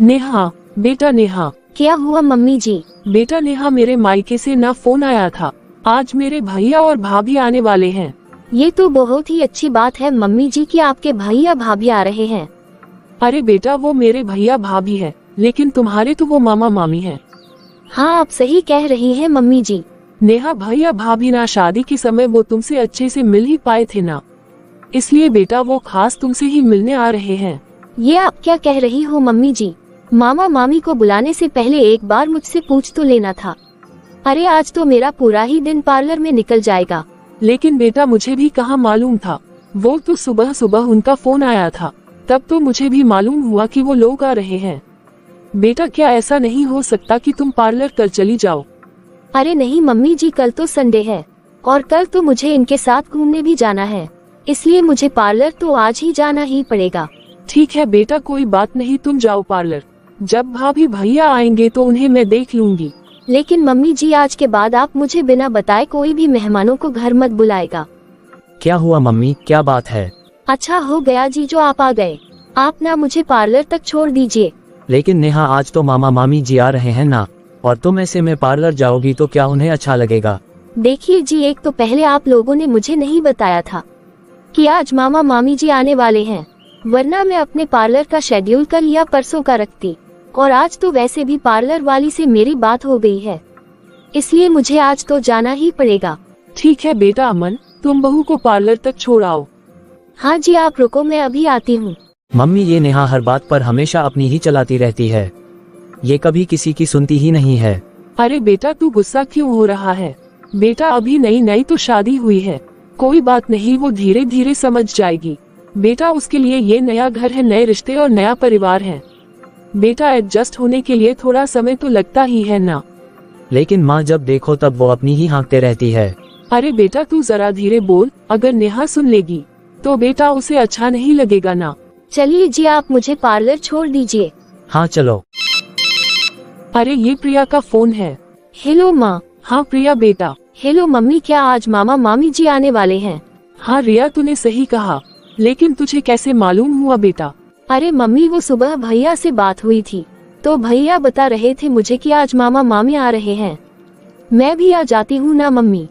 नेहा, बेटा नेहा। क्या हुआ मम्मी जी? बेटा नेहा, मेरे मायके से ना फोन आया था। आज मेरे भैया और भाभी आने वाले हैं। ये तो बहुत ही अच्छी बात है मम्मी जी कि आपके भैया भाभी आ रहे हैं। अरे बेटा, वो मेरे भैया भाभी है, लेकिन तुम्हारे तो वो मामा मामी हैं। हाँ, आप सही कह रही हैं मम्मी जी। नेहा, भैया भाभी ना शादी के समय वो तुमसे अच्छे से मिल ही पाए थे ना, इसलिए बेटा वो खास तुमसे ही मिलने आ रहे हैं। ये आप क्या कह रही हो मम्मी जी? मामा मामी को बुलाने से पहले एक बार मुझसे पूछ तो लेना था। अरे आज तो मेरा पूरा ही दिन पार्लर में निकल जाएगा। लेकिन बेटा मुझे भी कहाँ मालूम था, वो तो सुबह सुबह उनका फोन आया था, तब तो मुझे भी मालूम हुआ कि वो लोग आ रहे हैं। बेटा क्या ऐसा नहीं हो सकता कि तुम पार्लर कर चली जाओ? अरे नहीं मम्मी जी, कल तो संडे है और कल तो मुझे इनके साथ घूमने भी जाना है, इसलिए मुझे पार्लर तो आज ही जाना ही पड़ेगा। ठीक है बेटा, कोई बात नहीं, तुम जाओ पार्लर। जब भाभी भैया आएंगे तो उन्हें मैं देख लूंगी। लेकिन मम्मी जी, आज के बाद आप मुझे बिना बताए कोई भी मेहमानों को घर मत बुलाएगा। क्या हुआ मम्मी, क्या बात है? अच्छा हो गया जी जो आप आ गए। आप ना मुझे पार्लर तक छोड़ दीजिए। लेकिन नेहा, आज तो मामा मामी जी आ रहे हैं ना, और तुम ऐसे में पार्लर जाओगी तो क्या उन्हें अच्छा लगेगा? देखिए जी, एक तो पहले आप लोगों ने मुझे नहीं बताया था कि आज मामा मामी जी आने वाले हैं, वरना मैं अपने पार्लर का शेड्यूल कल या परसों का रखती। और आज तो वैसे भी पार्लर वाली से मेरी बात हो गई है, इसलिए मुझे आज तो जाना ही पड़ेगा। ठीक है बेटा अमन, तुम बहू को पार्लर तक छोड़ आओ। हाँ जी, आप रुको, मैं अभी आती हूँ। मम्मी, ये नेहा हर बात पर हमेशा अपनी ही चलाती रहती है, ये कभी किसी की सुनती ही नहीं है। अरे बेटा तू गुस्सा क्यों हो रहा है? बेटा अभी नई नई तो शादी हुई है, कोई बात नहीं, वो धीरे धीरे समझ जाएगी। बेटा उसके लिए ये नया घर है, नए रिश्ते और नया परिवार है। बेटा एडजस्ट होने के लिए थोड़ा समय तो लगता ही है ना। लेकिन माँ, जब देखो तब वो अपनी ही हाँकते रहती है। अरे बेटा तू जरा धीरे बोल, अगर नेहा सुन लेगी तो बेटा उसे अच्छा नहीं लगेगा ना। चलिए जी, आप मुझे पार्लर छोड़ दीजिए। हाँ चलो। अरे ये प्रिया का फोन है। हेलो माँ। हाँ प्रिया बेटा। हेलो मम्मी, क्या आज मामा मामी जी आने वाले हैं? हाँ रिया, तूने सही कहा, लेकिन तुझे कैसे मालूम हुआ बेटा? अरे मम्मी, वो सुबह भैया से बात हुई थी, तो भैया बता रहे थे मुझे कि आज मामा मामी आ रहे हैं। मैं भी आ जाती हूँ ना मम्मी,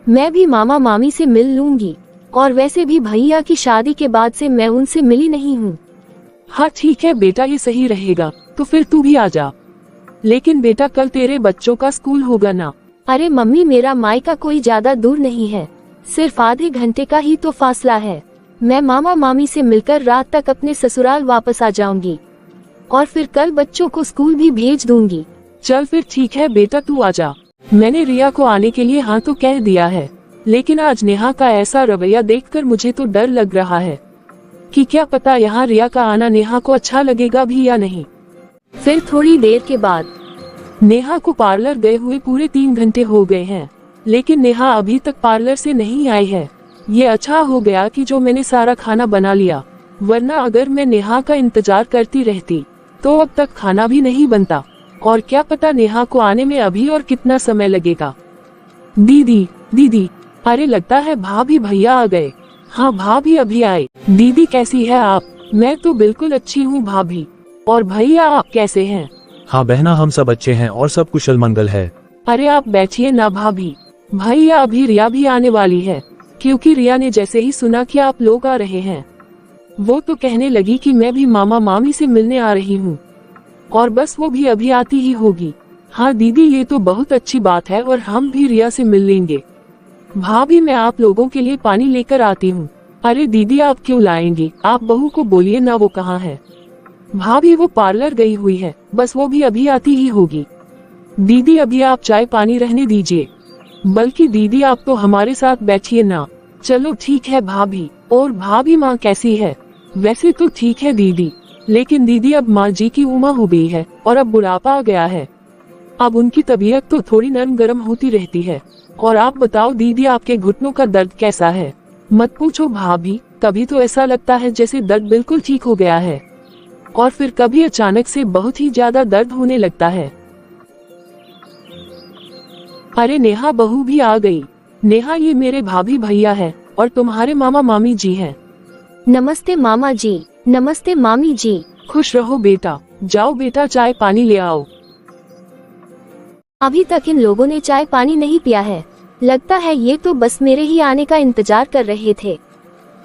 मैं भी मामा मामी से मिल लूंगी। और वैसे भी भैया की शादी के बाद से मैं उनसे मिली नहीं हूँ। हाँ ठीक है बेटा, ये सही रहेगा, तो फिर तू भी आ जा। लेकिन बेटा कल तेरे बच्चों का स्कूल होगा ना? अरे मम्मी, मेरा मायका कोई ज्यादा दूर नहीं है, सिर्फ आधे घंटे का ही तो फासला है। मैं मामा मामी से मिलकर रात तक अपने ससुराल वापस आ जाऊंगी और फिर कल बच्चों को स्कूल भी भेज दूंगी। चल फिर ठीक है बेटा, तू आ जा। मैंने रिया को आने के लिए हाँ तो कह दिया है, लेकिन आज नेहा का ऐसा रवैया देखकर मुझे तो डर लग रहा है कि क्या पता यहाँ रिया का आना नेहा को अच्छा लगेगा भी या नहीं। फिर थोड़ी देर के बाद नेहा को पार्लर गए हुए पूरे 3 घंटे हो गए हैं, लेकिन नेहा अभी तक पार्लर से नहीं आई है। ये अच्छा हो गया कि जो मैंने सारा खाना बना लिया, वरना अगर मैं नेहा का इंतजार करती रहती तो अब तक खाना भी नहीं बनता, और क्या पता नेहा को आने में अभी और कितना समय लगेगा। दीदी दीदी, अरे लगता है भाभी भैया आ गए। हाँ भाभी अभी आए। दीदी कैसी है आप? मैं तो बिल्कुल अच्छी हूँ भाभी। और भैया आप कैसे हैं? हाँ बहना, हम सब अच्छे हैं और सब कुशल मंगल है। अरे आप बैठिए ना भाभी। भैया अभी रिया भी आने वाली है, क्योंकि रिया ने जैसे ही सुना कि आप लोग आ रहे हैं, वो तो कहने लगी कि मैं भी मामा मामी से मिलने आ रही हूँ, और बस वो भी अभी आती ही होगी। हाँ दीदी, ये तो बहुत अच्छी बात है और हम भी रिया से मिल लेंगे। भाभी मैं आप लोगों के लिए पानी लेकर आती हूँ। अरे दीदी आप क्यों लाएंगी, आप बहू को बोलिए ना वो कहाँ है। भाभी वो पार्लर गई हुई है, बस वो भी अभी आती ही होगी। दीदी अभी आप चाय पानी रहने दीजिए, बल्कि दीदी आप तो हमारे साथ बैठिए ना। चलो ठीक है भाभी। और भाभी माँ कैसी है? वैसे तो ठीक है दीदी, लेकिन दीदी अब माँ जी की उम्र हो गई है और अब बुढ़ापा आ गया है, अब उनकी तबीयत तो थोड़ी नरम गरम होती रहती है। और आप बताओ दीदी, आपके घुटनों का दर्द कैसा है? मत पूछो भाभी, कभी तो ऐसा लगता है जैसे दर्द बिल्कुल ठीक हो गया है, और फिर कभी अचानक से बहुत ही ज्यादा दर्द होने लगता है। अरे नेहा बहू भी आ गई। नेहा ये मेरे भाभी भैया है और तुम्हारे मामा मामी जी हैं। नमस्ते मामा जी। नमस्ते मामी जी। खुश रहो बेटा। जाओ बेटा चाय पानी ले आओ। अभी तक इन लोगों ने चाय पानी नहीं पिया है। लगता है ये तो बस मेरे ही आने का इंतजार कर रहे थे।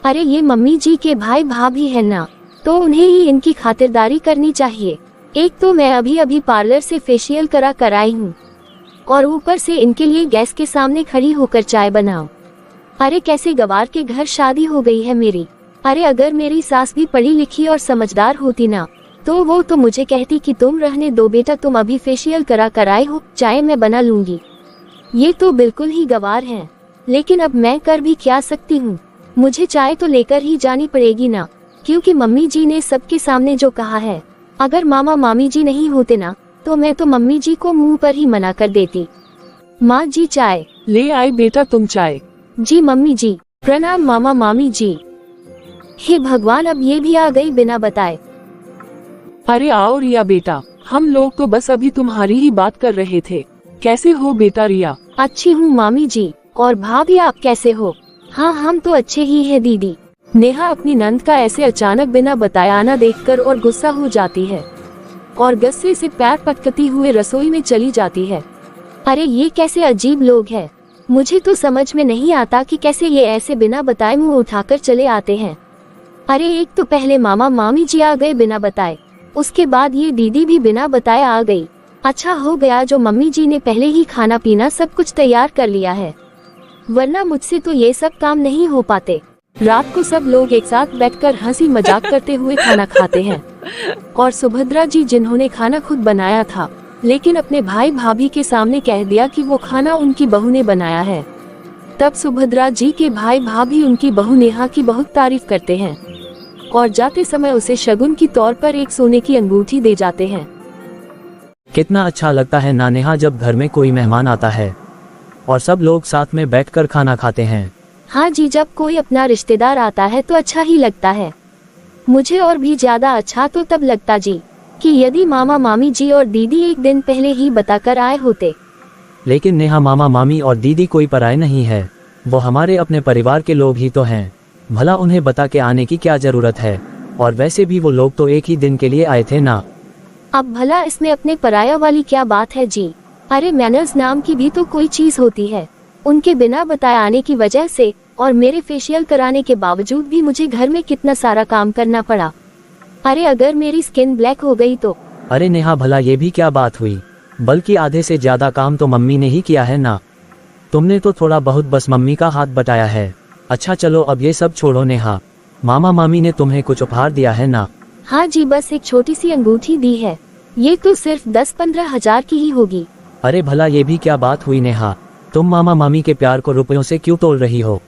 अरे ये मम्मी जी के भाई भाभी है ना, तो उन्हें ही इनकी खातिरदारी करनी चाहिए। एक तो मैं अभी अभी पार्लर से फेशियल करा कर आई हूँ और ऊपर से इनके लिए गैस के सामने खड़ी होकर चाय बनाओ। अरे कैसे गवार के घर शादी हो गई है मेरी। अरे अगर मेरी सास भी पढ़ी लिखी और समझदार होती ना, तो वो तो मुझे कहती कि तुम रहने दो बेटा, तुम अभी फेशियल करा कर आए हो, चाय मैं बना लूंगी। ये तो बिल्कुल ही गवार हैं। लेकिन अब मैं कर भी क्या सकती हूँ, मुझे चाय तो लेकर ही जानी पड़ेगी ना, क्योंकि मम्मी जी ने सबके सामने जो कहा है। अगर मामा मामी जी नहीं होते ना, तो मैं तो मम्मी जी को मुंह पर ही मना कर देती। माँ जी चाय ले आए बेटा तुम चाय। जी मम्मी जी। प्रणाम मामा मामी जी। हे भगवान, अब ये भी आ गई बिना बताए। अरे आओ रिया बेटा, हम लोग तो बस अभी तुम्हारी ही बात कर रहे थे। कैसे हो बेटा रिया? अच्छी हूँ मामी जी। और भाभी आप कैसे हो? हाँ हम तो अच्छे ही हैं दीदी। नेहा अपनी नंद का ऐसे अचानक बिना बताए आना देखकर और गुस्सा हो जाती है और गुस्से से पैर पटकती हुए रसोई में चली जाती है। अरे ये कैसे अजीब लोग हैं, मुझे तो समझ में नहीं आता कि कैसे ये ऐसे बिना बताए मुंह उठाकर चले आते हैं। अरे एक तो पहले मामा मामी जी आ गए बिना बताए, उसके बाद ये दीदी भी बिना बताए आ गई। अच्छा हो गया जो मम्मी जी ने पहले ही खाना पीना सब कुछ तैयार कर लिया है, वरना मुझसे तो ये सब काम नहीं हो पाते। रात को सब लोग एक साथ बैठकर हंसी मजाक करते हुए खाना खाते हैं और सुभद्रा जी जिन्होंने खाना खुद बनाया था, लेकिन अपने भाई भाभी के सामने कह दिया कि वो खाना उनकी बहू ने बनाया है, तब सुभद्रा जी के भाई भाभी उनकी बहू नेहा की बहुत तारीफ करते हैं और जाते समय उसे शगुन की तौर पर एक सोने की अंगूठी दे जाते हैं। कितना अच्छा लगता है ना नेहा, जब घर में कोई मेहमान आता है और सब लोग साथ में बैठकर खाना खाते हैं। हाँ जी, जब कोई अपना रिश्तेदार आता है तो अच्छा ही लगता है। मुझे और भी ज्यादा अच्छा तो तब लगता जी कि यदि मामा मामी जी और दीदी एक दिन पहले ही बताकर आए होते। लेकिन नेहा मामा मामी और दीदी कोई पराये नहीं है, वो हमारे अपने परिवार के लोग ही तो हैं। भला उन्हें बता के आने की क्या जरूरत है, और वैसे भी वो लोग तो एक ही दिन के लिए आए थे ना। अब भला इसमें अपने पराया वाली क्या बात है जी। अरे मैनर्स नाम की भी तो कोई चीज होती है। उनके बिना बताए आने की वजह से और मेरे फेशियल कराने के बावजूद भी मुझे घर में कितना सारा काम करना पड़ा। अरे अगर मेरी स्किन ब्लैक हो गई तो। अरे नेहा भला ये भी क्या बात हुई, बल्कि आधे से ज्यादा काम तो मम्मी ने ही किया है ना। तुमने तो थोड़ा बहुत बस मम्मी का हाथ बटाया है। अच्छा चलो अब ये सब छोड़ो नेहा, मामा मामी ने तुम्हें कुछ उपहार दिया है ना? हाँ जी, बस एक छोटी सी अंगूठी दी है। ये तो सिर्फ 10-15 हजार की ही होगी। अरे भला ये भी क्या बात हुई नेहा, तुम मामा मामी के प्यार को रुपयों से क्यों तोल रही हो?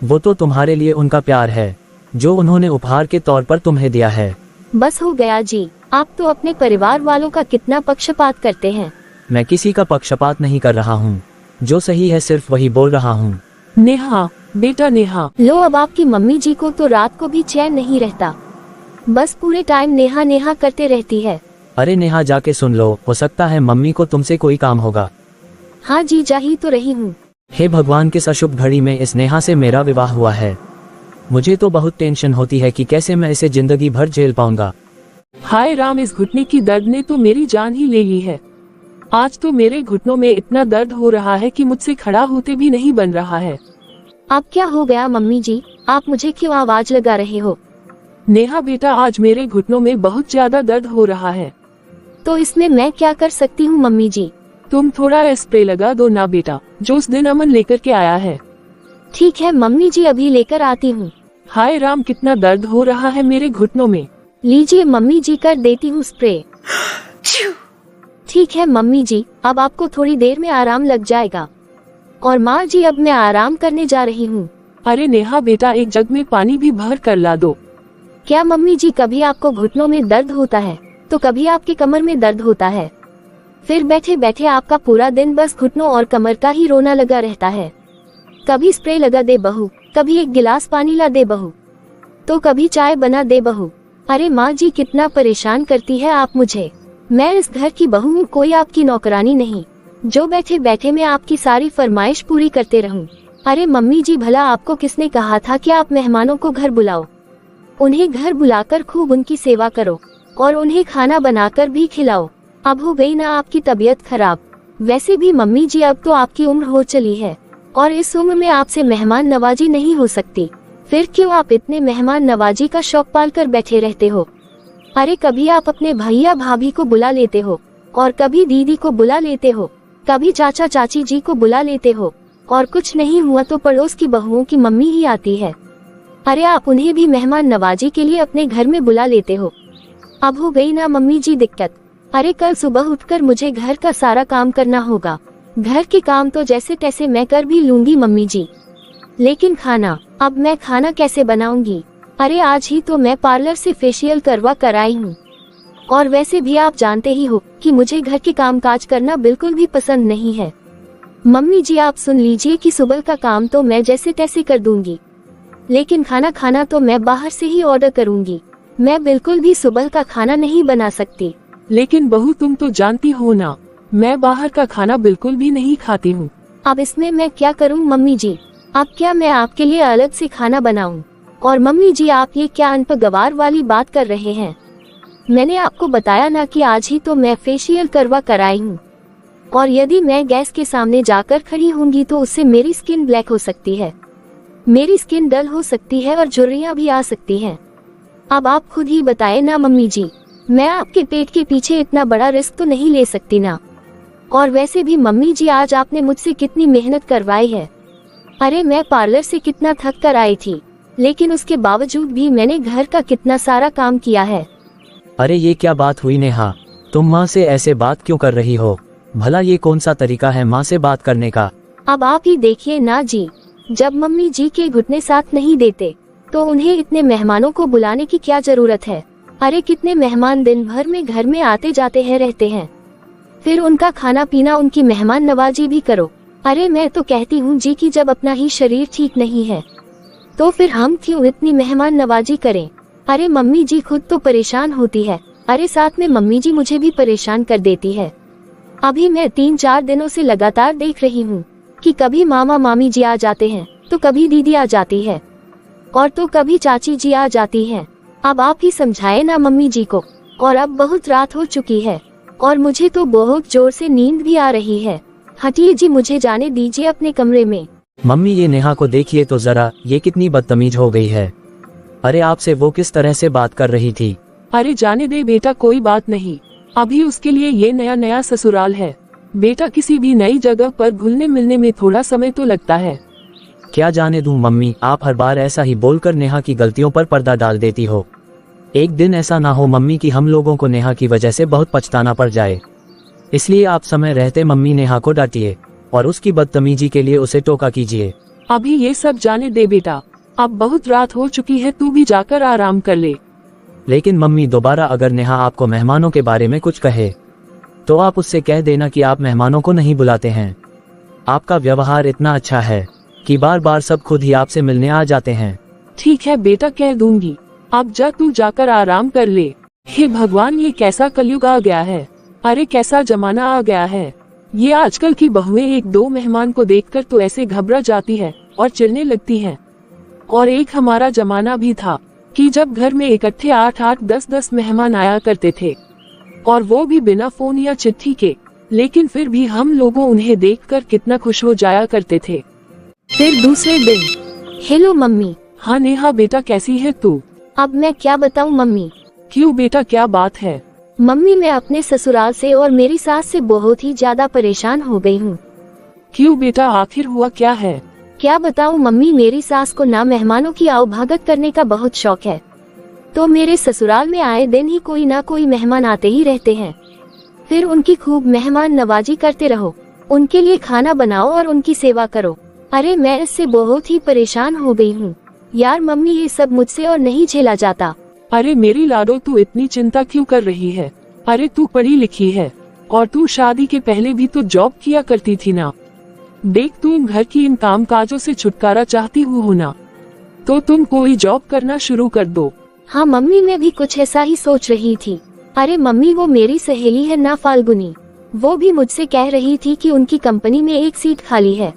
वो तो तुम्हारे लिए उनका प्यार है जो उन्होंने उपहार के तौर पर तुम्हें दिया है। बस हो गया जी, आप तो अपने परिवार वालों का कितना पक्षपात करते हैं। मैं किसी का पक्षपात नहीं कर रहा हूँ, जो सही है सिर्फ वही बोल रहा हूँ। नेहा बेटा नेहा। लो अब आपकी मम्मी जी को तो रात को भी चैन नहीं रहता, बस पूरे टाइम नेहा नेहा करते रहती है। अरे नेहा जाके सुन लो, हो सकता है मम्मी को तुमसे कोई काम होगा। हाँ जी, जा ही तो रही हूँ। हे भगवान, किस अशुभ घड़ी में इस नेहा से मेरा विवाह हुआ है। मुझे तो बहुत टेंशन होती है कि कैसे मैं इसे जिंदगी भर झेल पाऊंगा। हाय राम, इस घुटने की दर्द ने तो मेरी जान ही ले ली है। आज तो मेरे घुटनों में इतना दर्द हो रहा है कि मुझसे खड़ा होते भी नहीं बन रहा है। अब क्या हो गया मम्मी जी, आप मुझे क्यों आवाज लगा रहे हो? नेहा बेटा, आज मेरे घुटनों में बहुत ज्यादा दर्द हो रहा है। तो इसमें मैं क्या कर सकती हूँ मम्मी जी? तुम थोड़ा स्प्रे लगा दो ना बेटा, जो उस दिन अमन लेकर के आया है। ठीक है मम्मी जी, अभी लेकर आती हूँ। हाय राम, कितना दर्द हो रहा है मेरे घुटनों में। लीजिए मम्मी जी, कर देती हूँ स्प्रे। ठीक है मम्मी जी, अब आपको थोड़ी देर में आराम लग जाएगा। और माँ जी, अब मैं आराम करने जा रही हूँ। अरे नेहा बेटा, एक जग में पानी भी भर कर ला दो। क्या मम्मी जी, कभी आपको घुटनों में दर्द होता है तो कभी आपके कमर में दर्द होता है, फिर बैठे बैठे आपका पूरा दिन बस घुटनों और कमर का ही रोना लगा रहता है। कभी स्प्रे लगा दे बहू, कभी एक गिलास पानी ला दे बहू, तो कभी चाय बना दे बहू। अरे माँ जी, कितना परेशान करती है आप मुझे। मैं इस घर की बहू हूँ, कोई आपकी नौकरानी नहीं जो बैठे बैठे मैं आपकी सारी फरमाइश पूरी करते रहूं। अरे मम्मी जी, भला आपको किसने कहा था कि आप मेहमानों को घर बुलाओ? उन्हें घर बुलाकर खूब उनकी सेवा करो, और उन्हें खाना बनाकर भी खिलाओ। अब हो गई ना आपकी तबीयत खराब। वैसे भी मम्मी जी अब तो आपकी उम्र हो चली है और इस उम्र में आपसे मेहमान नवाजी नहीं हो सकती। फिर क्यों आप इतने मेहमान नवाजी का शौक पाल कर बैठे रहते हो? अरे कभी आप अपने भैया भाभी को बुला लेते हो और कभी दीदी को बुला लेते हो, कभी चाचा चाची जी को बुला लेते हो और कुछ नहीं हुआ तो पड़ोस की बहुओं की मम्मी ही आती है। अरे आप उन्हें भी मेहमान नवाजी के लिए अपने घर में बुला लेते हो। अब हो गई ना मम्मी जी दिक्कत। अरे कल सुबह उठकर मुझे घर का सारा काम करना होगा। घर के काम तो जैसे तैसे मैं कर भी लूंगी मम्मी जी, लेकिन खाना, अब मैं खाना कैसे बनाऊंगी? अरे आज ही तो मैं पार्लर से फेशियल करवा कर आई हूँ और वैसे भी आप जानते ही हो कि मुझे घर के काम काज करना बिल्कुल भी पसंद नहीं है। मम्मी जी आप सुन लीजिए कि सुबह का काम तो मैं जैसे तैसे कर दूंगी, लेकिन खाना खाना तो मैं बाहर से ही ऑर्डर करूंगी। मैं बिल्कुल भी सुबह का खाना नहीं बना सकती। लेकिन बहू तुम तो जानती हो ना, मैं बाहर का खाना बिल्कुल भी नहीं खाती हूँ। अब इसमें मैं क्या करूँ मम्मी जी? अब क्या मैं आपके लिए अलग से खाना बनाऊं? और मम्मी जी आप ये क्या अनपगवार वाली बात कर रहे हैं? मैंने आपको बताया ना कि आज ही तो मैं फेशियल करवा कर आई हूँ और यदि मैं गैस के सामने जाकर खड़ी होंगी तो उससे मेरी स्किन ब्लैक हो सकती है, मेरी स्किन डल हो सकती है और झुर्रियाँ भी आ सकती हैं। अब आप खुद ही बताएं ना मम्मी जी, मैं आपके पेट के पीछे इतना बड़ा रिस्क तो नहीं ले सकती ना। और वैसे भी मम्मी जी आज आपने मुझसे कितनी मेहनत करवाई है। अरे मैं पार्लर से कितना थक कर आई थी, लेकिन उसके बावजूद भी मैंने घर का कितना सारा काम किया है। अरे ये क्या बात हुई नेहा, तुम माँ से ऐसे बात क्यों कर रही हो? भला ये कौन सा तरीका है माँ से बात करने का? अब आप ही देखिए ना जी, जब मम्मी जी के घुटने साथ नहीं देते तो उन्हें इतने मेहमानों को बुलाने की क्या जरूरत है? अरे कितने मेहमान दिन भर में घर में आते जाते हैं रहते हैं, फिर उनका खाना पीना, उनकी मेहमान नवाजी भी करो। अरे मैं तो कहती हूँ जी कि जब अपना ही शरीर ठीक नहीं है तो फिर हम क्यों इतनी मेहमान नवाजी करें? अरे मम्मी जी खुद तो परेशान होती है, अरे साथ में मम्मी जी मुझे भी परेशान कर देती है। अभी मैं 3-4 दिनों से लगातार देख रही हूँ कि कभी मामा मामी जी आ जाते हैं तो कभी दीदी आ जाती है और तो कभी चाची जी आ जाती है। अब आप ही समझाए ना मम्मी जी को। और अब बहुत रात हो चुकी है और मुझे तो बहुत जोर से नींद भी आ रही है। हटिए जी, मुझे जाने दीजिए अपने कमरे में। मम्मी ये नेहा को देखिए तो जरा, ये कितनी बदतमीज हो गई है। अरे आपसे वो किस तरह से बात कर रही थी? अरे जाने दे बेटा, कोई बात नहीं। अभी उसके लिए ये नया नया ससुराल है। बेटा किसी भी नई जगह पर घुलने मिलने में थोड़ा समय तो लगता है। क्या जाने दूं मम्मी, आप हर बार ऐसा ही बोलकर नेहा की गलतियों पर पर्दा डाल देती हो। एक दिन ऐसा ना हो मम्मी कि हम लोगों को नेहा की वजह से बहुत पछताना पड़ जाए। इसलिए आप समय रहते मम्मी नेहा को डांटिए और उसकी बदतमीजी के लिए उसे टोका कीजिए। अभी ये सब जाने दे बेटा, अब बहुत रात हो चुकी है, तू भी जाकर आराम कर ले। लेकिन मम्मी दोबारा अगर नेहा आपको मेहमानों के बारे में कुछ कहे तो आप उससे कह देना कि आप मेहमानों को नहीं बुलाते हैं। आपका व्यवहार इतना अच्छा है कि बार बार सब खुद ही आपसे मिलने आ जाते हैं। ठीक है बेटा, कह दूंगी। अब जा तू जाकर आराम कर ले। हे भगवान, ये कैसा कलयुग आ गया है। अरे कैसा जमाना आ गया है। ये आजकल की बहुएं 1-2 मेहमान को देखकर तो ऐसे घबरा जाती है और चिढ़ने लगती हैं। और एक हमारा जमाना भी था कि जब घर में इकट्ठे 8-8, 10-10 मेहमान आया करते थे और वो भी बिना फोन या चिट्ठी के, लेकिन फिर भी हम लोगों उन्हें देखकर कितना खुश हो जाया करते थे। फिर दूसरे दिन, हेलो मम्मी। हाँ नेहा बेटा, कैसी है तू? अब मैं क्या बताऊं मम्मी? क्यों बेटा, क्या बात है? मम्मी मैं अपने ससुराल से और मेरी सास से बहुत ही ज्यादा परेशान हो गई हूँ। क्यों बेटा, आखिर हुआ क्या है? क्या बताऊं मम्मी, मेरी सास को ना मेहमानों की आवभगत करने का बहुत शौक है, तो मेरे ससुराल में आए दिन ही कोई ना कोई मेहमान आते ही रहते हैं। फिर उनकी खूब मेहमान नवाजी करते रहो, उनके लिए खाना बनाओ और उनकी सेवा करो। अरे मैं इससे बहुत ही परेशान हो गई हूँ यार मम्मी, ये सब मुझसे और नहीं झेला जाता। अरे मेरी लाडो, तू इतनी चिंता क्यों कर रही है? अरे तू पढ़ी लिखी है और तू शादी के पहले भी तो जॉब किया करती थी ना। देख, तुम घर की इन काम काजों से छुटकारा चाहती हो ना, तो तुम कोई जॉब करना शुरू कर दो। हाँ मम्मी, मैं भी कुछ ऐसा ही सोच रही थी। अरे मम्मी, वो मेरी सहेली है ना फाल्गुनी, वो भी मुझसे कह रही थी कि उनकी कंपनी में एक सीट खाली है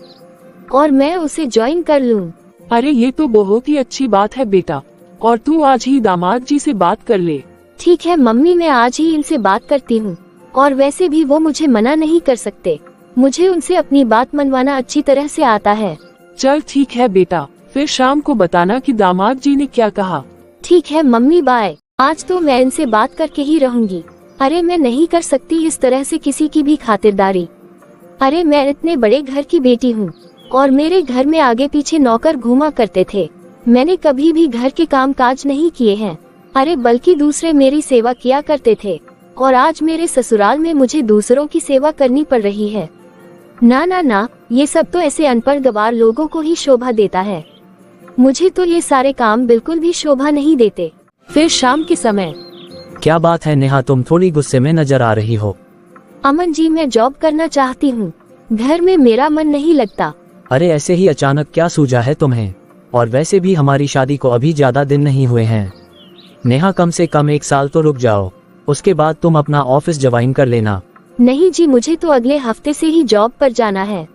और मैं उसे ज्वाइन कर लूं। अरे ये तो बहुत ही अच्छी बात है बेटा, और तू आज ही दामाद जी से बात कर ले ठीक है मम्मी, मैं आज ही इनसे बात करती हूँ। और वैसे भी वो मुझे मना नहीं कर सकते, मुझे उनसे अपनी बात मनवाना अच्छी तरह से आता है। चल ठीक है बेटा, फिर शाम को बताना कि दामाद जी ने क्या कहा। ठीक है मम्मी, बाय। आज तो मैं इनसे बात करके ही रहूंगी। अरे मैं नहीं कर सकती इस तरह से किसी की भी खातिरदारी। अरे मैं इतने बड़े घर की बेटी हूँ और मेरे घर में आगे पीछे नौकर घूमा करते थे। मैंने कभी भी घर के काम काज नहीं किए हैं। अरे बल्कि दूसरे मेरी सेवा किया करते थे और आज मेरे ससुराल में मुझे दूसरों की सेवा करनी पड़ रही है। ना ना ना, ये सब तो ऐसे अनपढ़ गवार लोगों को ही शोभा देता है। मुझे तो ये सारे काम बिल्कुल भी शोभा नहीं देते। फिर शाम के समय। क्या बात है नेहा, तुम थोड़ी गुस्से में नजर आ रही हो। अमन जी, मैं जॉब करना चाहती हूँ, घर में मेरा मन नहीं लगता। अरे ऐसे ही अचानक क्या सूझा है तुम्हें? और वैसे भी हमारी शादी को अभी ज्यादा दिन नहीं हुए हैं। नेहा कम से कम 1 साल तो रुक जाओ, उसके बाद तुम अपना ऑफिस ज्वाइन कर लेना। नहीं जी, मुझे तो अगले हफ्ते से ही जॉब पर जाना है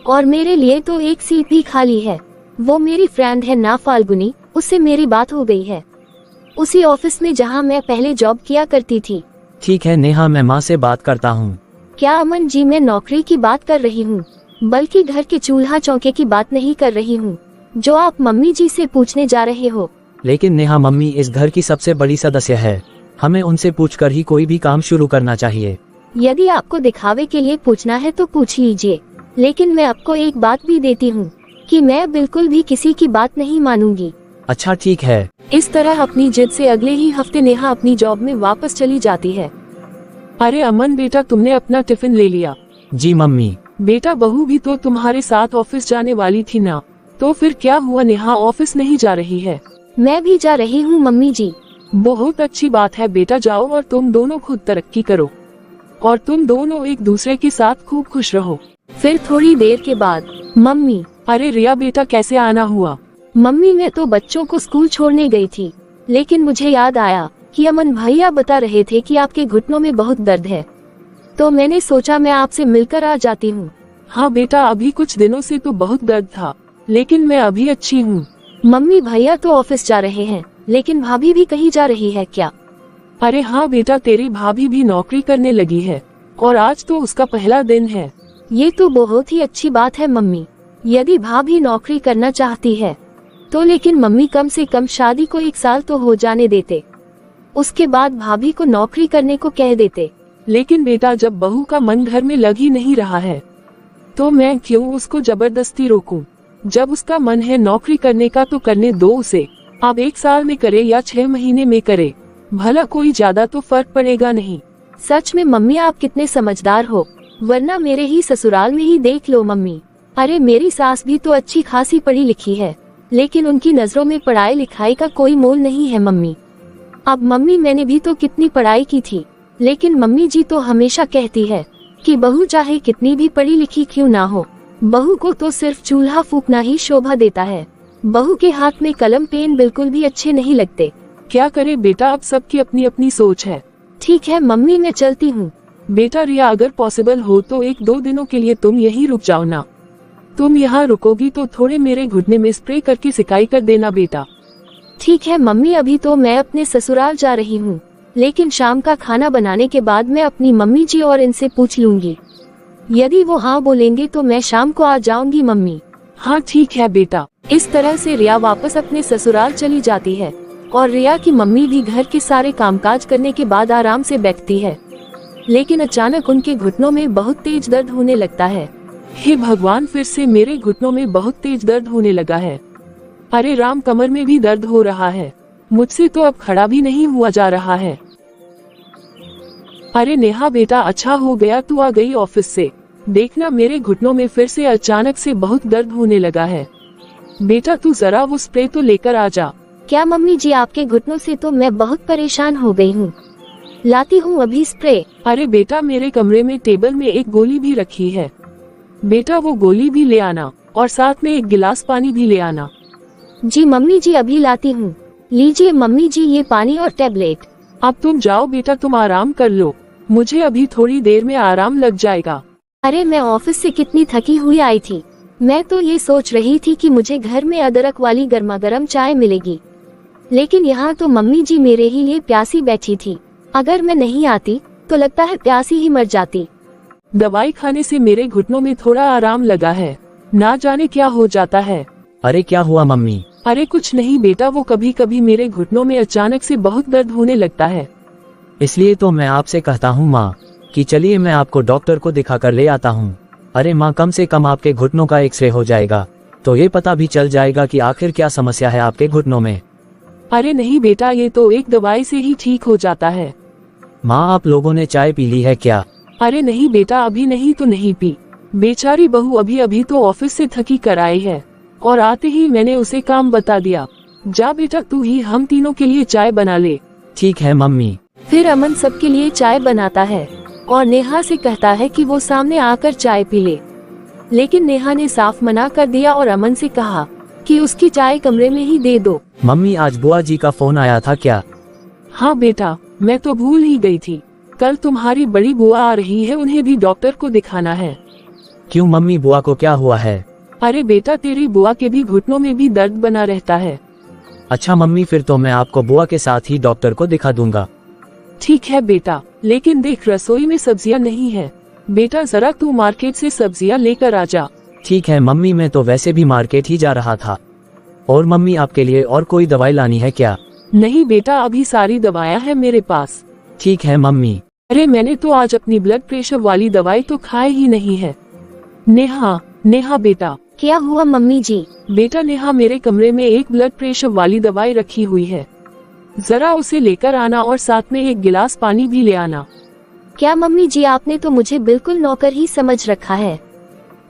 और मेरे लिए तो एक सीट भी खाली है। वो मेरी फ्रेंड है ना फाल्गुनी, उससे मेरी बात हो गई है, उसी ऑफिस में जहां मैं पहले जॉब किया करती थी। ठीक है नेहा, मैं माँ से बात करता हूँ। क्या अमन जी, मैं नौकरी की बात कर रही हूँ, बल्कि घर के चूल्हा चौके की बात नहीं कर रही हूँ जो आप मम्मी जी से पूछने जा रहे हो। लेकिन नेहा, मम्मी इस घर की सबसे बड़ी सदस्य है, हमें उनसे पूछकर ही कोई भी काम शुरू करना चाहिए। यदि आपको दिखावे के लिए पूछना है तो पूछ लीजिए, लेकिन मैं आपको एक बात भी देती हूँ कि मैं बिल्कुल भी किसी की बात नहीं मानूंगी। अच्छा ठीक है। इस तरह अपनी जिद से अगले ही हफ्ते नेहा अपनी जॉब में वापस चली जाती है। अरे अमन बेटा, तुमने अपना टिफिन ले लिया? जी मम्मी। बेटा, बहू भी तो तुम्हारे साथ ऑफिस जाने वाली थी ना, तो फिर क्या हुआ, नेहा ऑफिस नहीं जा रही है? मैं भी जा रही हूँ मम्मी जी। बहुत अच्छी बात है बेटा, जाओ और तुम दोनों खुद तरक्की करो और तुम दोनों एक दूसरे के साथ खूब खुश रहो। फिर थोड़ी देर के बाद, मम्मी। अरे रिया बेटा, कैसे आना हुआ? मम्मी, मैं तो बच्चों को स्कूल छोड़ने गई थी, लेकिन मुझे याद आया कि अमन भैया बता रहे थे कि आपके घुटनों में बहुत दर्द है, तो मैंने सोचा मैं आपसे मिलकर आ जाती हूँ। हाँ बेटा, अभी कुछ दिनों से तो बहुत दर्द था, लेकिन मैं अभी अच्छी हूँ। मम्मी, भैया तो ऑफिस जा रहे हैं, लेकिन भाभी भी कहीं जा रही है क्या? अरे हाँ बेटा, तेरी भाभी भी नौकरी करने लगी है और आज तो उसका पहला दिन है। ये तो बहुत ही अच्छी बात है मम्मी। यदि भाभी नौकरी करना चाहती है तो लेकिन मम्मी कम से कम शादी को 1 साल तो हो जाने देते, उसके बाद भाभी को नौकरी करने को कह देते। लेकिन बेटा, जब बहू का मन घर में लग ही नहीं रहा है तो मैं क्यों उसको जबरदस्ती रोकूं? जब उसका मन है नौकरी करने का तो करने दो उसे। अब 1 साल में करे या 6 महीने में करे, भला कोई ज्यादा तो फर्क पड़ेगा नहीं। सच में मम्मी, आप कितने समझदार हो, वरना मेरे ही ससुराल में ही देख लो मम्मी। अरे मेरी सास भी तो अच्छी खासी पढ़ी लिखी है, लेकिन उनकी नजरों में पढ़ाई लिखाई का कोई मोल नहीं है मम्मी। अब मम्मी, मैंने भी तो कितनी पढ़ाई की थी, लेकिन मम्मी जी तो हमेशा कहती है कि बहू चाहे कितनी भी पढ़ी लिखी क्यों ना हो, बहू को तो सिर्फ चूल्हा फूकना ही शोभा देता है। बहू के हाथ में कलम पेन बिल्कुल भी अच्छे नहीं लगते। क्या करे बेटा, अब सबकी अपनी अपनी सोच है। ठीक है मम्मी, मैं चलती हूँ। बेटा रिया, अगर पॉसिबल हो तो 1-2 दिनों के लिए तुम यहीं रुक जाओ ना। तुम यहाँ रुकोगी तो थोड़े मेरे घुटने में स्प्रे करके सिकाई कर देना बेटा। ठीक है मम्मी, अभी तो मैं अपने ससुराल जा रही हूँ, लेकिन शाम का खाना बनाने के बाद मैं अपनी मम्मी जी और इनसे पूछ लूंगी। यदि वो हाँ बोलेंगे तो मैं शाम को आ जाऊंगी मम्मी। हाँ ठीक है बेटा। इस तरह से रिया वापस अपने ससुराल चली जाती है और रिया की मम्मी भी घर के सारे कामकाज करने के बाद आराम से बैठती है, लेकिन अचानक उनके घुटनों में बहुत तेज दर्द होने लगता है। हे भगवान, फिर से मेरे घुटनों में बहुत तेज दर्द होने लगा है। अरे राम, कमर में भी दर्द हो रहा है, मुझसे तो अब खड़ा भी नहीं हुआ जा रहा है। अरे नेहा बेटा, अच्छा हो गया तू आ गई ऑफिस से। देखना, मेरे घुटनों में फिर से अचानक से बहुत दर्द होने लगा है। बेटा तू जरा वो स्प्रे तो लेकर आ जा। क्या मम्मी जी, आपके घुटनों से तो मैं बहुत परेशान हो गई हूँ, लाती हूँ अभी स्प्रे। अरे बेटा, मेरे कमरे में टेबल में एक गोली भी रखी है, बेटा वो गोली भी ले आना और साथ में 1 गिलास पानी भी ले आना। जी मम्मी जी, अभी लाती हूँ। लीजिए मम्मी जी, ये पानी और टेबलेट। अब तुम जाओ बेटा, तुम आराम कर लो, मुझे अभी थोड़ी देर में आराम लग जाएगा। अरे मैं ऑफिस से कितनी थकी हुई आई थी, मैं तो ये सोच रही थी कि मुझे घर में अदरक वाली गर्मा गर्म चाय मिलेगी, लेकिन यहाँ तो मम्मी जी मेरे ही लिए प्यासी बैठी थी। अगर मैं नहीं आती तो लगता है प्यासी ही मर जाती। दवाई खाने से मेरे घुटनों में थोड़ा आराम लगा है, ना जाने क्या हो जाता है। अरे क्या हुआ मम्मी? अरे कुछ नहीं बेटा, वो कभी कभी मेरे घुटनों में अचानक से बहुत दर्द होने लगता है। इसलिए तो मैं आपसे कहता हूँ माँ कि चलिए मैं आपको डॉक्टर को दिखा कर ले आता हूँ। अरे माँ, कम से कम आपके घुटनों का एक्सरे हो जाएगा तो ये पता भी चल जाएगा कि आखिर क्या समस्या है आपके घुटनों में। अरे नहीं बेटा, ये तो एक दवाई से ही ठीक हो जाता है। माँ, आप लोगों ने चाय पी ली है क्या? अरे नहीं बेटा, अभी नहीं तो नहीं पी। बेचारी बहू अभी अभी तो ऑफिस से थकी कर आई है और आते ही मैंने उसे काम बता दिया। जा बेटा, तू ही हम तीनों के लिए चाय बना ले। ठीक है मम्मी। फिर अमन सबके लिए चाय बनाता है और नेहा से कहता है कि वो सामने आकर चाय पी ले। लेकिन नेहा ने साफ मना कर दिया और अमन से कहा कि उसकी चाय कमरे में ही दे दो। मम्मी, आज बुआ जी का फोन आया था क्या? हाँ बेटा, मैं तो भूल ही गई थी। कल तुम्हारी बड़ी बुआ आ रही है, उन्हें भी डॉक्टर को दिखाना है। क्यों मम्मी, बुआ को क्या हुआ है? अरे बेटा, तेरी बुआ के भी घुटनों में भी दर्द बना रहता है। अच्छा मम्मी, फिर तो मैं आपको बुआ के साथ ही डॉक्टर को दिखा दूंगा। ठीक है बेटा, लेकिन देख रसोई में सब्जियां नहीं है। बेटा जरा तू मार्केट से सब्जियां लेकर आ जा। ठीक है मम्मी, मैं तो वैसे भी मार्केट ही जा रहा था। और मम्मी, आपके लिए और कोई दवाई लानी है क्या? नहीं बेटा, अभी सारी दवाइयां हैं मेरे पास। ठीक है मम्मी। अरे मैंने तो आज अपनी ब्लड प्रेशर वाली दवाई तो खाए ही नहीं है। नेहा, नेहा बेटा। क्या हुआ मम्मी जी? बेटा नेहा, मेरे कमरे में एक ब्लड प्रेशर वाली दवाई रखी हुई है, जरा उसे लेकर आना और साथ में एक गिलास पानी भी ले आना। क्या मम्मी जी, आपने तो मुझे बिल्कुल नौकर ही समझ रखा है।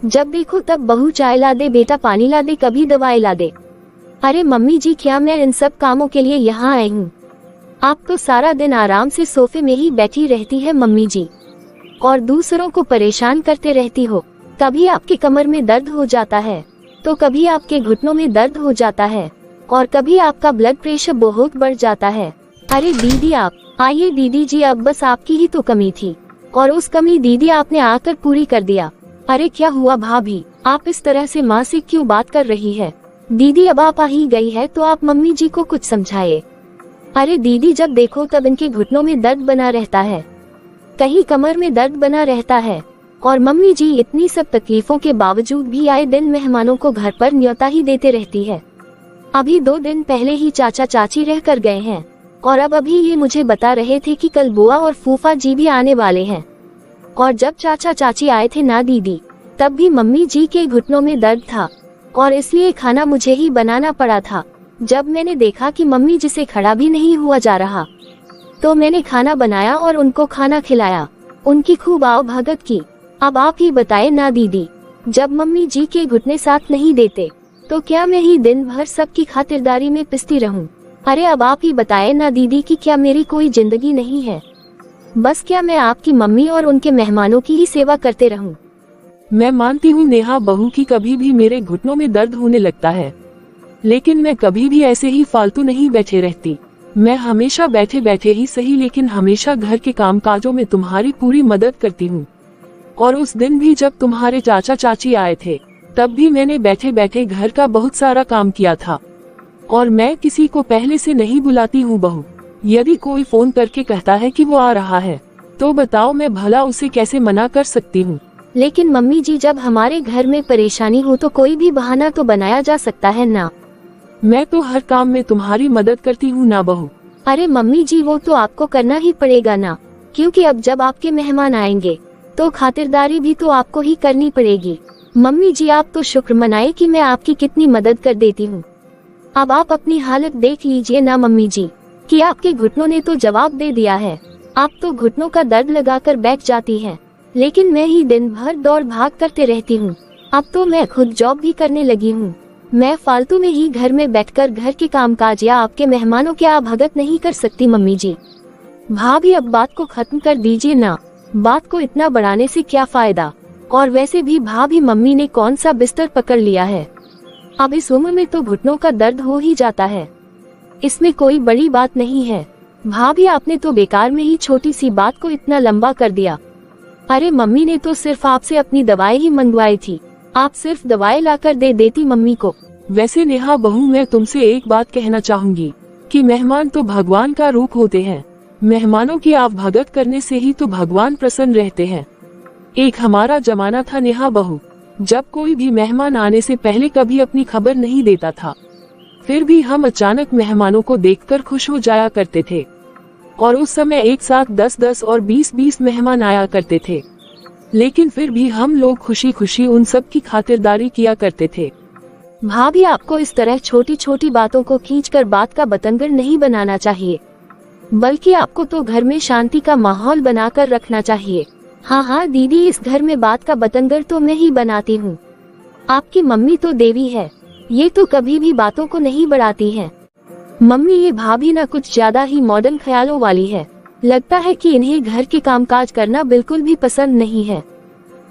जब देखो तब बहू चाय ला दे, बेटा पानी ला दे, कभी दवाई ला दे। अरे मम्मी जी, क्या मैं इन सब कामों के लिए यहाँ आई हूँ? आप तो सारा दिन आराम से सोफे में ही बैठी रहती है मम्मी जी और दूसरों को परेशान करते रहती हो। कभी आपके कमर में दर्द हो जाता है तो कभी आपके घुटनों में दर्द हो जाता है और कभी आपका ब्लड प्रेशर बहुत बढ़ जाता है। अरे दीदी आप आइए दीदी जी, अब बस आपकी ही तो कमी थी और उस कमी दीदी आपने आकर पूरी कर दिया। अरे क्या हुआ भाभी, आप इस तरह से माँ से क्यों बात कर रही है? दीदी अब आप आ ही गई है तो आप मम्मी जी को कुछ समझाइए। अरे दीदी, जब देखो तब इनके घुटनों में दर्द बना रहता है, कहीं कमर में दर्द बना रहता है और मम्मी जी इतनी सब तकलीफों के बावजूद भी आए दिन मेहमानों को घर पर न्योता ही देते रहती है। अभी 2 दिन पहले ही चाचा चाची रह कर गए हैं और अब अभी ये मुझे बता रहे थे कि कल बुआ और फूफा जी भी आने वाले हैं। और जब चाचा चाची आए थे ना दीदी, तब भी मम्मी जी के घुटनों में दर्द था और इसलिए खाना मुझे ही बनाना पड़ा था। जब मैंने देखा कि मम्मी जी से खड़ा भी नहीं हुआ जा रहा तो मैंने खाना बनाया और उनको खाना खिलाया, उनकी खूब आओ भगत की। अब आप ही बताए ना दीदी, जब मम्मी जी के घुटने साथ नहीं देते तो क्या मैं ही दिन भर सबकी खातिरदारी में पिसती रहूं? अरे अब आप ही बताए ना दीदी कि क्या मेरी कोई जिंदगी नहीं है? बस क्या मैं आपकी मम्मी और उनके मेहमानों की ही सेवा करते रहूं? मैं मानती हूँ नेहा बहू की कभी भी मेरे घुटनों में दर्द होने लगता है, लेकिन मैं कभी भी ऐसे ही फालतू नहीं बैठे रहती। मैं हमेशा बैठे बैठे ही सही, लेकिन हमेशा घर के कामकाजों में तुम्हारी पूरी मदद करती हूँ। और उस दिन भी जब तुम्हारे चाचा चाची आए थे, तब भी मैंने बैठे बैठे घर का बहुत सारा काम किया था। और मैं किसी को पहले से नहीं बुलाती हूँ बहू। यदि कोई फोन करके कहता है कि वो आ रहा है तो बताओ मैं भला उसे कैसे मना कर सकती हूँ? लेकिन मम्मी जी, जब हमारे घर में परेशानी हो तो कोई भी बहाना तो बनाया जा सकता है ना। मैं तो हर काम में तुम्हारी मदद करती हूँ ना बहू। अरे मम्मी जी, वो तो आपको करना ही पड़ेगा ना, क्योंकि अब जब आपके मेहमान आएंगे तो खातिरदारी भी तो आपको ही करनी पड़ेगी। मम्मी जी, आप तो शुक्र मनाए कि मैं आपकी कितनी मदद कर देती हूँ। अब आप अपनी हालत देख लीजिए ना मम्मी जी, कि आपके घुटनों ने तो जवाब दे दिया है। आप तो घुटनों का दर्द लगाकर बैठ जाती हैं, लेकिन मैं ही दिन भर दौड़ भाग करते रहती हूँ। अब तो मैं खुद जॉब भी करने लगी हूँ। मैं फालतू में ही घर में बैठकर घर के कामकाज या आपके मेहमानों की भगत नहीं कर सकती मम्मी जी। भाभी, अब बात को खत्म कर दीजिए ना, बात को इतना बढ़ाने से क्या फायदा? और वैसे भी भाभी, मम्मी ने कौन सा बिस्तर पकड़ लिया है? अब इस उम्र में तो घुटनों का दर्द हो ही जाता है, इसमें कोई बड़ी बात नहीं है। भाभी, आपने तो बेकार में ही छोटी सी बात को इतना लंबा कर दिया। अरे मम्मी ने तो सिर्फ आपसे अपनी दवाई ही मंगवाई थी, आप सिर्फ दवाई लाकर दे देती मम्मी को। वैसे नेहा बहू, मैं तुमसे एक बात कहना चाहूंगी कि मेहमान तो भगवान का रूप होते हैं। मेहमानों की आवभगत करने से ही तो भगवान प्रसन्न रहते हैं। एक हमारा जमाना था नेहा बहू, जब कोई भी मेहमान आने से पहले कभी अपनी खबर नहीं देता था, फिर भी हम अचानक मेहमानों को देखकर खुश हो जाया करते थे। और उस समय एक साथ 10-10 और 20-20 मेहमान आया करते थे, लेकिन फिर भी हम लोग खुशी खुशी उन सब की खातिरदारी किया करते थे। भाभी, आपको इस तरह छोटी छोटी बातों को खींचकर बात का बतंगड़ नहीं बनाना चाहिए, बल्कि आपको तो घर में शांति का माहौल बनाकर रखना चाहिए। हाँ दीदी, इस घर में बात का बतंगड़ तो मैं ही बनाती हूँ। आपकी मम्मी तो देवी है, ये तो कभी भी बातों को नहीं बढ़ाती है। मम्मी, ये भाभी ना कुछ ज्यादा ही मॉडर्न ख्यालों वाली है। लगता है कि इन्हें घर के कामकाज करना बिल्कुल भी पसंद नहीं है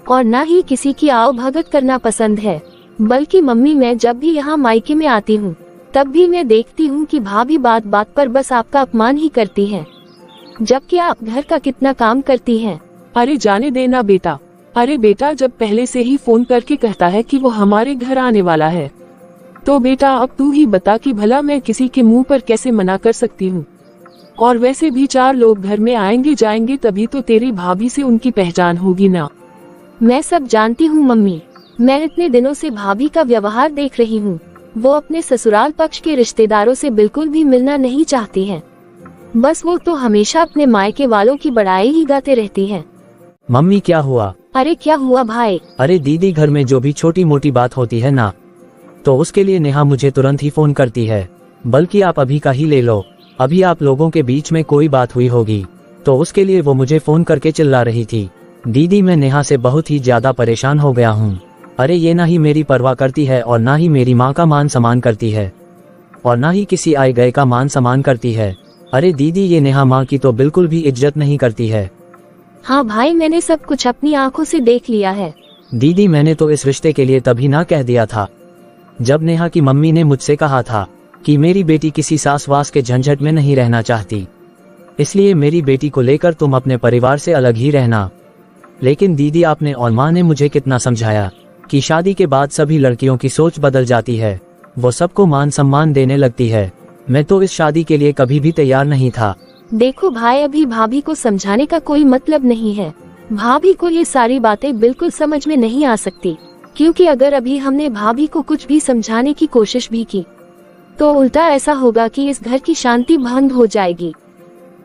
और ना ही किसी की आवभगत करना पसंद है। बल्कि मम्मी, मैं जब भी यहाँ मायके में आती हूँ तब भी मैं देखती हूँ कि भाभी बात बात पर बस आपका अपमान ही करती है, जबकि आप घर का कितना काम करती हैं। अरे जाने देना बेटा। अरे बेटा, जब पहले से ही फोन करके कहता है कि वो हमारे घर आने वाला है, तो बेटा अब तू ही बता कि भला मैं किसी के मुंह पर कैसे मना कर सकती हूँ। और वैसे भी 4 लोग घर में आएंगे जाएंगे तभी तो तेरी भाभी से उनकी पहचान होगी ना। मैं सब जानती हूँ मम्मी, मैं इतने दिनों से भाभी का व्यवहार देख रही हूँ। वो अपने ससुराल पक्ष के रिश्तेदारों से बिल्कुल भी मिलना नहीं चाहती है। बस वो तो हमेशा अपने मायके वालों की बड़ाई ही गाते रहती है। मम्मी, क्या हुआ? अरे क्या हुआ भाई? अरे दीदी, घर में जो भी छोटी मोटी बात होती है ना, तो उसके लिए नेहा मुझे तुरंत ही फोन करती है। बल्कि आप अभी का ही ले लो, अभी आप लोगों के बीच में कोई बात हुई होगी तो उसके लिए वो मुझे फोन करके चिल्ला रही थी। दीदी, मैं नेहा से बहुत ही ज्यादा परेशान हो गया हूँ। अरे ये ना ही मेरी परवाह करती है और ना ही मेरी माँ का मान सम्मान करती है और ना ही किसी आए गए का मान सम्मान करती है। अरे दीदी, ये नेहा माँ की तो बिल्कुल भी इज्जत नहीं करती है। हाँ भाई, मैंने सब कुछ अपनी आंखों से देख लिया है। दीदी, मैंने तो इस रिश्ते के लिए तभी ना कह दिया था जब नेहा की मम्मी ने मुझसे कहा था कि मेरी बेटी किसी सास वास के झंझट में नहीं रहना चाहती, इसलिए मेरी बेटी को लेकर तुम अपने परिवार से अलग ही रहना। लेकिन दीदी, आपने और माँ ने मुझे कितना समझाया कि शादी के बाद सभी लड़कियों की सोच बदल जाती है, वो सबको मान सम्मान देने लगती है। मैं तो इस शादी के लिए कभी भी तैयार नहीं था। देखो भाई, अभी भाभी को समझाने का कोई मतलब नहीं है। भाभी को ये सारी बातें बिल्कुल समझ में नहीं आ सकती, क्योंकि अगर अभी हमने भाभी को कुछ भी समझाने की कोशिश भी की तो उल्टा ऐसा होगा कि इस घर की शांति भंग हो जाएगी।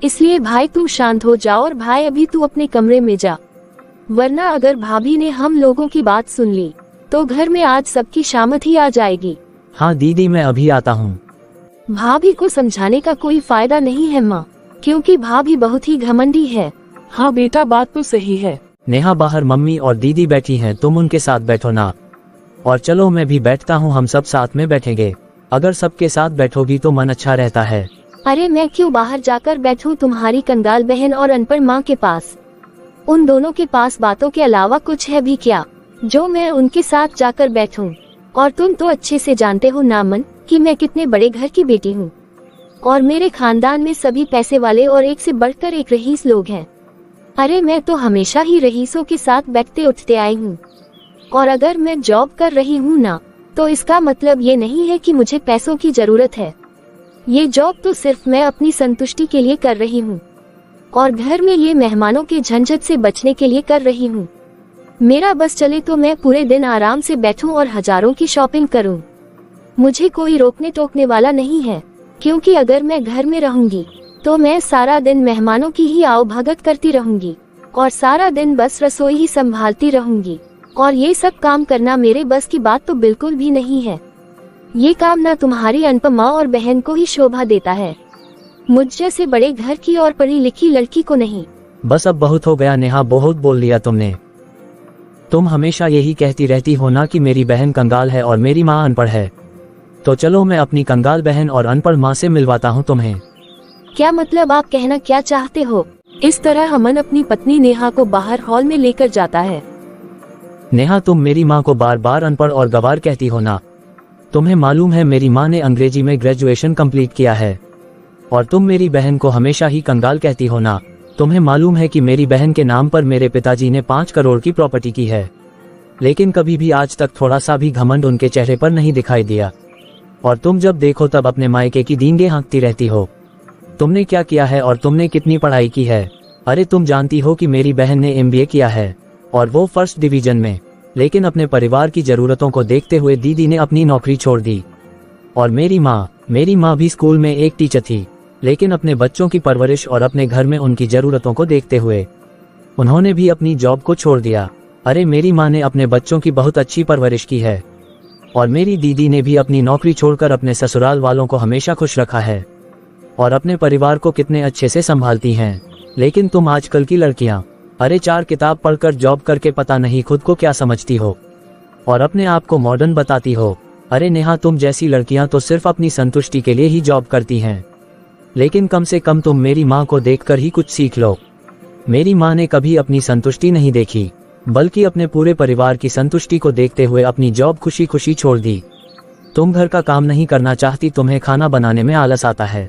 इसलिए भाई तू शांत हो जा और भाई अभी तू अपने कमरे में जा, वरना अगर भाभी ने हम लोगों की बात सुन ली तो घर में आज सबकी शामत ही आ जाएगी। हाँ दीदी, मैं अभी आता हूँ। भाभी को समझाने का कोई फायदा नहीं है माँ, क्योंकि भाभी बहुत ही घमंडी है। हाँ बेटा, बात तो सही है। नेहा, बाहर मम्मी और दीदी बैठी हैं, तुम उनके साथ बैठो ना। और चलो मैं भी बैठता हूँ, हम सब साथ में बैठेंगे। अगर सबके साथ बैठोगी तो मन अच्छा रहता है। अरे मैं क्यों बाहर जाकर बैठूं तुम्हारी कंगाल बहन और अनपढ़ माँ के पास? उन दोनों के पास बातों के अलावा कुछ है भी क्या जो मैं उनके साथ जाकर बैठूं? और तुम तो अच्छे से जानते हो नामन कि मैं कितने बड़े घर की बेटी हूँ और मेरे खानदान में सभी पैसे वाले और एक से बढ़कर एक रईस लोग हैं। अरे मैं तो हमेशा ही रईसों के साथ बैठते उठते आई हूँ, और अगर मैं जॉब कर रही हूँ ना, तो इसका मतलब ये नहीं है कि मुझे पैसों की जरूरत है। ये जॉब तो सिर्फ मैं अपनी संतुष्टि के लिए कर रही हूँ और घर में ये मेहमानों के झंझट से बचने के लिए कर रही हूँ। मेरा बस चले तो मैं पूरे दिन आराम से बैठूं और हजारों की शॉपिंग करूं। मुझे कोई रोकने टोकने वाला नहीं है, क्योंकि अगर मैं घर में रहूंगी तो मैं सारा दिन मेहमानों की ही आवभगत करती रहूंगी और सारा दिन बस रसोई ही संभालती रहूंगी, और ये सब काम करना मेरे बस की बात तो बिल्कुल भी नहीं है। ये काम ना तुम्हारी अनपढ़ माँ और बहन को ही शोभा देता है, मुझ जैसे बड़े घर की और पढ़ी लिखी लड़की को नहीं। बस अब बहुत हो गया नेहा, बहुत बोल लिया तुमने। तुम हमेशा यही कहती रहती हो ना कि मेरी बहन कंगाल है और मेरी माँ अनपढ़ है, तो चलो मैं अपनी कंगाल बहन और अनपढ़ माँ से मिलवाता हूँ तुम्हें। क्या मतलब, आप कहना क्या चाहते हो? इस तरह अमन अपनी पत्नी नेहा को बाहर हॉल में लेकर जाता है। नेहा, तुम मेरी माँ को बार बार अनपढ़ और गवार कहती हो ना। तुम्हें मालूम है मेरी माँ ने अंग्रेजी में ग्रेजुएशन कंप्लीट किया है, और तुम मेरी बहन को हमेशा ही कंगाल कहती हो ना। तुम्हें मालूम है कि मेरी बहन के नाम पर मेरे पिताजी ने 5 करोड़ की प्रॉपर्टी की है, लेकिन कभी भी आज तक थोड़ा सा भी घमंड उनके चेहरे पर नहीं दिखाई दिया। और तुम जब देखो तब अपने मायके की दींगे हाँकती रहती हो। तुमने क्या किया है और तुमने कितनी पढ़ाई की है? अरे तुम जानती हो कि मेरी बहन ने MBA किया है और वो फर्स्ट डिवीजन में, लेकिन अपने परिवार की जरूरतों को देखते हुए दीदी ने अपनी नौकरी छोड़ दी। और मेरी माँ भी स्कूल में एक टीचर थी, लेकिन अपने बच्चों की परवरिश और अपने घर में उनकी जरूरतों को देखते हुए उन्होंने भी अपनी जॉब को छोड़ दिया। अरे मेरी माँ ने अपने बच्चों की बहुत अच्छी परवरिश की है और मेरी दीदी ने भी अपनी नौकरी छोड़कर अपने ससुराल वालों को हमेशा खुश रखा है और अपने परिवार को कितने अच्छे से संभालती हैं। लेकिन तुम आजकल की लड़कियां, अरे 4 किताब पढ़कर जॉब करके पता नहीं खुद को क्या समझती हो और अपने आप को मॉडर्न बताती हो। अरे नेहा, तुम जैसी लड़कियां तो सिर्फ अपनी संतुष्टि के लिए ही जॉब करती हैं, लेकिन कम से कम तुम मेरी माँ को देखकर ही कुछ सीख लो। मेरी माँ ने कभी अपनी संतुष्टि नहीं देखी, बल्कि अपने पूरे परिवार की संतुष्टि को देखते हुए अपनी जॉब खुशी खुशी छोड़ दी। तुम घर का काम नहीं करना चाहती, तुम्हें खाना बनाने में आलस आता है,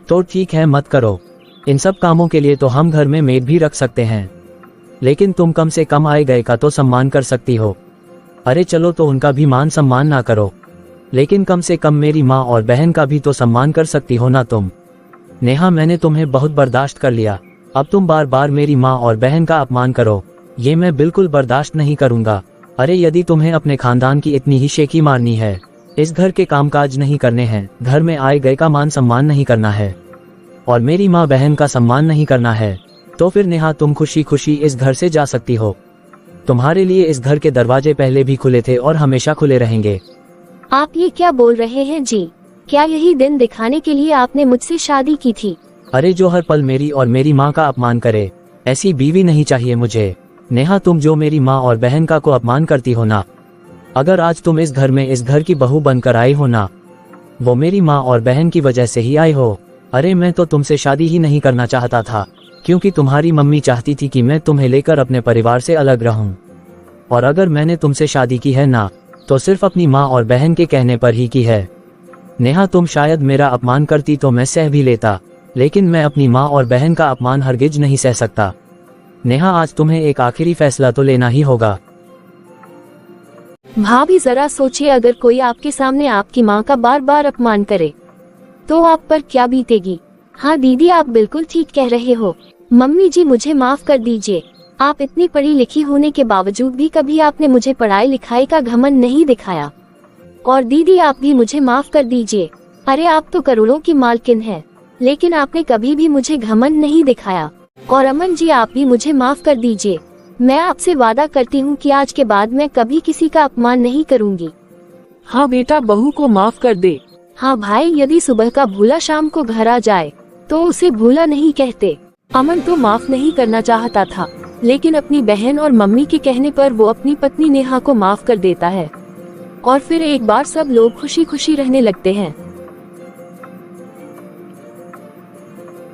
तो ठीक है मत करो। इन सब कामों के लिए तो हम घर में मेड भी रख सकते हैं, लेकिन तुम कम से कम आए गए का तो सम्मान कर सकती हो। अरे चलो तो उनका भी मान सम्मान ना करो, लेकिन कम से कम मेरी माँ और बहन का भी तो सम्मान कर सकती हो ना तुम। नेहा, मैंने तुम्हें बहुत बर्दाश्त कर लिया, अब तुम बार बार मेरी माँ और बहन का अपमान करो, ये मैं बिल्कुल बर्दाश्त नहीं करूँगा। अरे यदि तुम्हें अपने खानदान की इतनी ही शेखी मारनी है, इस घर के कामकाज नहीं करने हैं, घर में आए गए का मान सम्मान नहीं करना है और मेरी माँ बहन का सम्मान नहीं करना है, तो फिर नेहा तुम खुशी खुशी इस घर से जा सकती हो। तुम्हारे लिए इस घर के दरवाजे पहले भी खुले थे और हमेशा खुले रहेंगे। आप ये क्या बोल रहे हैं जी? क्या यही दिन दिखाने के लिए आपने मुझसे शादी की थी? अरे जो हर पल मेरी और मेरी माँ का अपमान करे, ऐसी बीवी नहीं चाहिए मुझे। नेहा, तुम जो मेरी माँ और बहन का को अपमान करती हो ना, अगर आज तुम इस घर में इस घर की बहू बनकर आई हो ना, वो मेरी माँ और बहन की वजह से ही आई हो। अरे मैं तो तुमसे शादी ही नहीं करना चाहता था, क्योंकि तुम्हारी मम्मी चाहती थी कि मैं तुम्हें लेकर अपने परिवार से अलग रहूं। और अगर मैंने तुमसे शादी की है ना, तो सिर्फ अपनी माँ और बहन के कहने पर ही की है। नेहा, तुम शायद मेरा अपमान करती तो मैं सह भी लेता, लेकिन मैं अपनी माँ और बहन का अपमान हरगिज नहीं सह सकता। नेहा, आज तुम्हें एक आखिरी फैसला तो लेना ही होगा। भाभी जरा सोचिए, अगर कोई आपके सामने आपकी माँ का बार बार अपमान करे तो आप पर क्या बीतेगी? हाँ दीदी, आप बिल्कुल ठीक कह रहे हो। मम्मी जी, मुझे माफ कर दीजिए। आप इतनी पढ़ी लिखी होने के बावजूद भी कभी आपने मुझे पढ़ाई लिखाई का घमंड नहीं दिखाया। और दीदी, आप भी मुझे माफ कर दीजिए। अरे आप तो करोड़ों की मालकिन हैं, लेकिन आपने कभी भी मुझे घमंड नहीं दिखाया। और अमन जी, आप भी मुझे माफ कर दीजिए। मैं आपसे वादा करती हूँ कि आज के बाद मैं कभी किसी का अपमान नहीं करूँगी। हाँ बेटा, बहू को माफ कर दे। हाँ भाई, यदि सुबह का भूला शाम को घर आ जाए तो उसे भूला नहीं कहते। अमन तो माफ नहीं करना चाहता था, लेकिन अपनी बहन और मम्मी के कहने पर वो अपनी पत्नी नेहा को माफ कर देता है और फिर एक बार सब लोग खुशी खुशी रहने लगते हैं।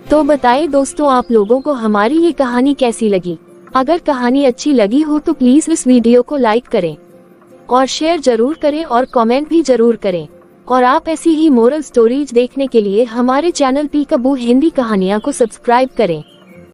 तो बताइए दोस्तों, आप लोगों को हमारी ये कहानी कैसी लगी? अगर कहानी अच्छी लगी हो तो प्लीज इस वीडियो को लाइक करें और शेयर जरूर करें और कमेंट भी जरूर करें। और आप ऐसी ही मोरल स्टोरीज देखने के लिए हमारे चैनल पीकाबू हिंदी कहानियाँ को सब्सक्राइब करें।